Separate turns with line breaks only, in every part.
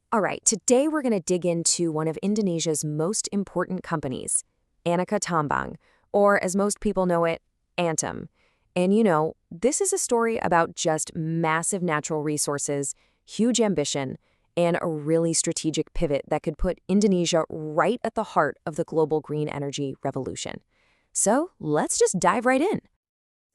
All right, today we're going to dig into one of Indonesia's most important companies, Aneka Tambang, or as most people know it, ANTM. And this is a story about just massive natural resources, huge ambition, and a really strategic pivot that could put Indonesia right at the heart of the global green energy revolution. So let's just dive right in.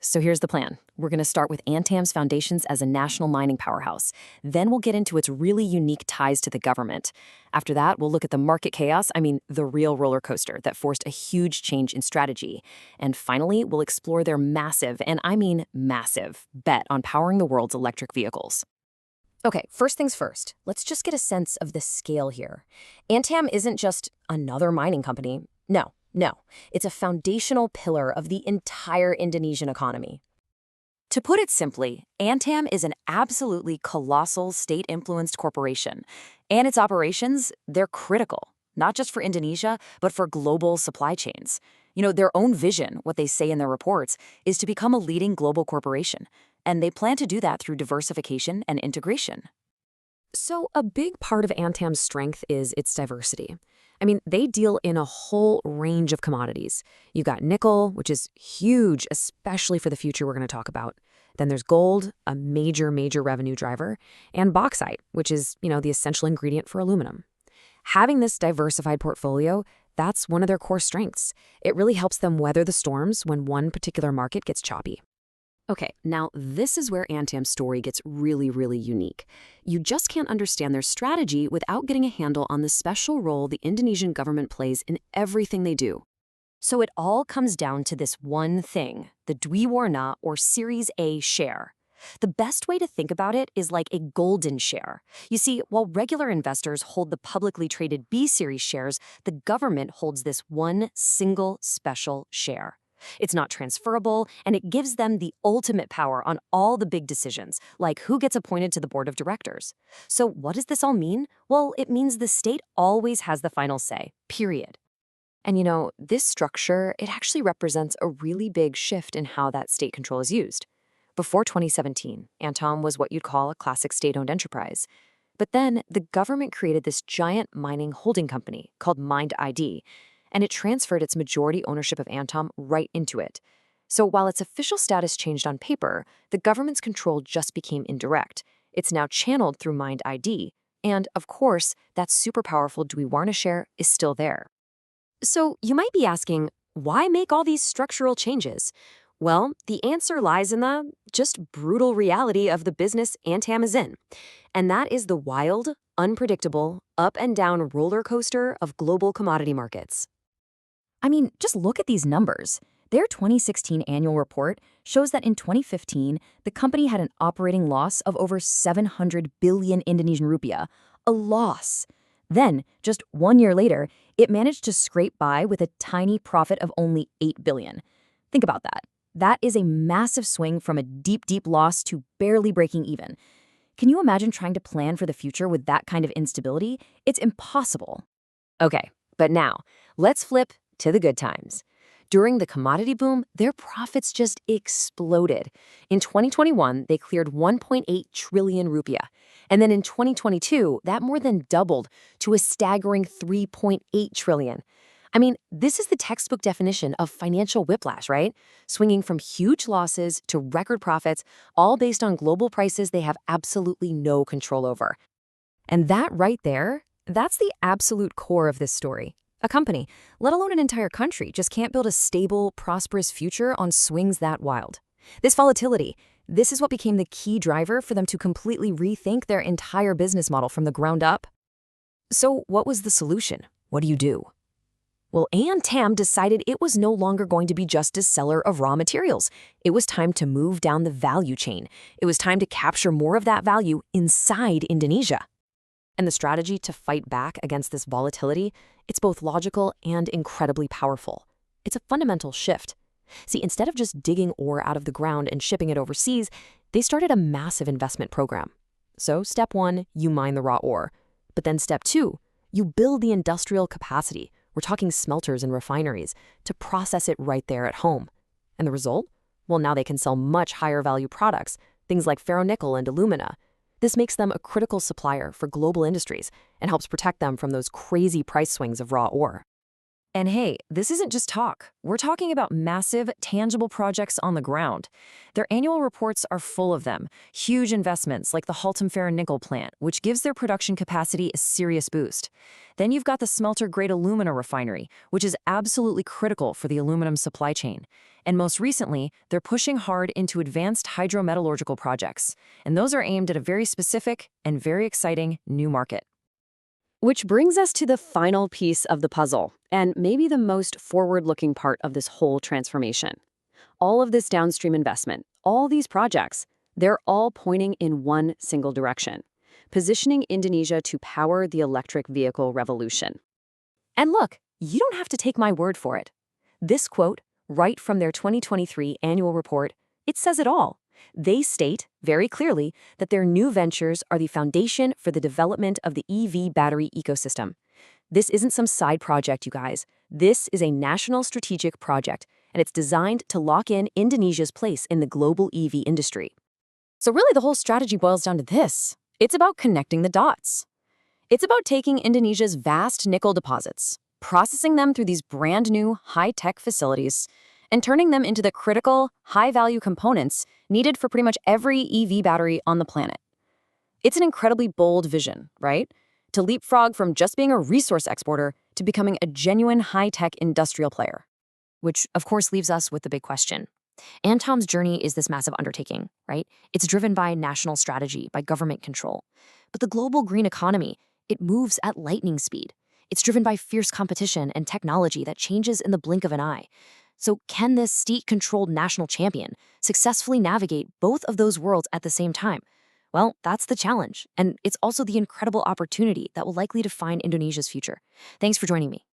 So here's the plan. We're going to start with ANTAM's foundations as a national mining powerhouse. Then we'll get into its really unique ties to the government. After that, we'll look at the market chaos, the real roller coaster that forced a huge change in strategy. And finally, we'll explore their massive, and I mean massive, bet on powering the world's electric vehicles. Okay, first things first, let's just get a sense of the scale here. ANTAM isn't just another mining company. No, it's a foundational pillar of the entire Indonesian economy. To put it simply, ANTAM is an absolutely colossal state-influenced corporation, and its operations, they're critical, not just for Indonesia, but for global supply chains. Their own vision, what they say in their reports, is to become a leading global corporation, and they plan to do that through diversification and integration. So a big part of ANTAM's strength is its diversity. They deal in a whole range of commodities. You've got nickel, which is huge, especially for the future we're going to talk about. Then there's gold, a major revenue driver, and bauxite, which is, the essential ingredient for aluminum. Having this diversified portfolio, that's one of their core strengths. It really helps them weather the storms when one particular market gets choppy. Okay, now this is where ANTAM's story gets really unique. You just can't understand their strategy without getting a handle on the special role the Indonesian government plays in everything they do. So it all comes down to this one thing, the Dwi Warna or Series A share. The best way to think about it is like a golden share. You see, while regular investors hold the publicly traded B series shares, the government holds this one single special share. It's not transferable, and it gives them the ultimate power on all the big decisions, like who gets appointed to the board of directors. So what does this all mean? Well, it means the state always has the final say, period. And this structure, it actually represents a really big shift in how that state control is used. Before 2017, ANTAM was what you'd call a classic state-owned enterprise. But then the government created this giant mining holding company called Mind ID, and it transferred its majority ownership of ANTAM right into it. So while its official status changed on paper, the government's control just became indirect. It's now channeled through Mind ID, and of course, that super powerful Dwi Warna share is still there. So you might be asking, why make all these structural changes? Well, the answer lies in the just brutal reality of the business ANTAM is in. And that is the wild, unpredictable, up and down roller coaster of global commodity markets. Just look at these numbers. Their 2016 annual report shows that in 2015, the company had an operating loss of over 700 billion Indonesian rupiah, a loss. Then, just 1 year later, it managed to scrape by with a tiny profit of only 8 billion. Think about that. That is a massive swing from a deep loss to barely breaking even. Can you imagine trying to plan for the future with that kind of instability? It's impossible. Okay, but now, let's flip to the good times. During the commodity boom, their profits just exploded. In 2021, they cleared 1.8 trillion rupiah. And then in 2022, that more than doubled to a staggering 3.8 trillion. This is the textbook definition of financial whiplash, right? Swinging from huge losses to record profits, all based on global prices they have absolutely no control over. And that right there, that's the absolute core of this story. A company, let alone an entire country, just can't build a stable, prosperous future on swings that wild. This volatility, this is what became the key driver for them to completely rethink their entire business model from the ground up. So what was the solution? What do you do? Well, ANTAM decided it was no longer going to be just a seller of raw materials. It was time to move down the value chain. It was time to capture more of that value inside Indonesia. And the strategy to fight back against this volatility, it's both logical and incredibly powerful. It's a fundamental shift. See, instead of just digging ore out of the ground and shipping it overseas, they started a massive investment program. So step 1, you mine the raw ore. But then step 2, you build the industrial capacity. We're talking smelters and refineries to process it right there at home. And the result? Well, now they can sell much higher value products, things like ferronickel and alumina. This makes them a critical supplier for global industries and helps protect them from those crazy price swings of raw ore. And hey, this isn't just talk. We're talking about massive, tangible projects on the ground. Their annual reports are full of them. Huge investments like the Haltom nickel plant, which gives their production capacity a serious boost. Then you've got the smelter-grade alumina refinery, which is absolutely critical for the aluminum supply chain. And most recently, they're pushing hard into advanced hydrometallurgical projects. And those are aimed at a very specific and very exciting new market. Which brings us to the final piece of the puzzle, and maybe the most forward-looking part of this whole transformation. All of this downstream investment, all these projects, they're all pointing in one single direction, positioning Indonesia to power the electric vehicle revolution. And look, you don't have to take my word for it. This quote, right from their 2023 annual report, it says it all. They state very clearly that their new ventures are the foundation for the development of the EV battery ecosystem. This isn't some side project, you guys. This is a national strategic project, and it's designed to lock in Indonesia's place in the global EV industry. So really, the whole strategy boils down to this. It's about connecting the dots. It's about taking Indonesia's vast nickel deposits, processing them through these brand new high-tech facilities, and turning them into the critical, high-value components needed for pretty much every EV battery on the planet. It's an incredibly bold vision, right? To leapfrog from just being a resource exporter to becoming a genuine high-tech industrial player. Which, of course, leaves us with the big question. ANTAM's journey is this massive undertaking, right? It's driven by national strategy, by government control. But the global green economy, it moves at lightning speed. It's driven by fierce competition and technology that changes in the blink of an eye. So can this state-controlled national champion successfully navigate both of those worlds at the same time? Well, that's the challenge, and it's also the incredible opportunity that will likely define Indonesia's future. Thanks for joining me.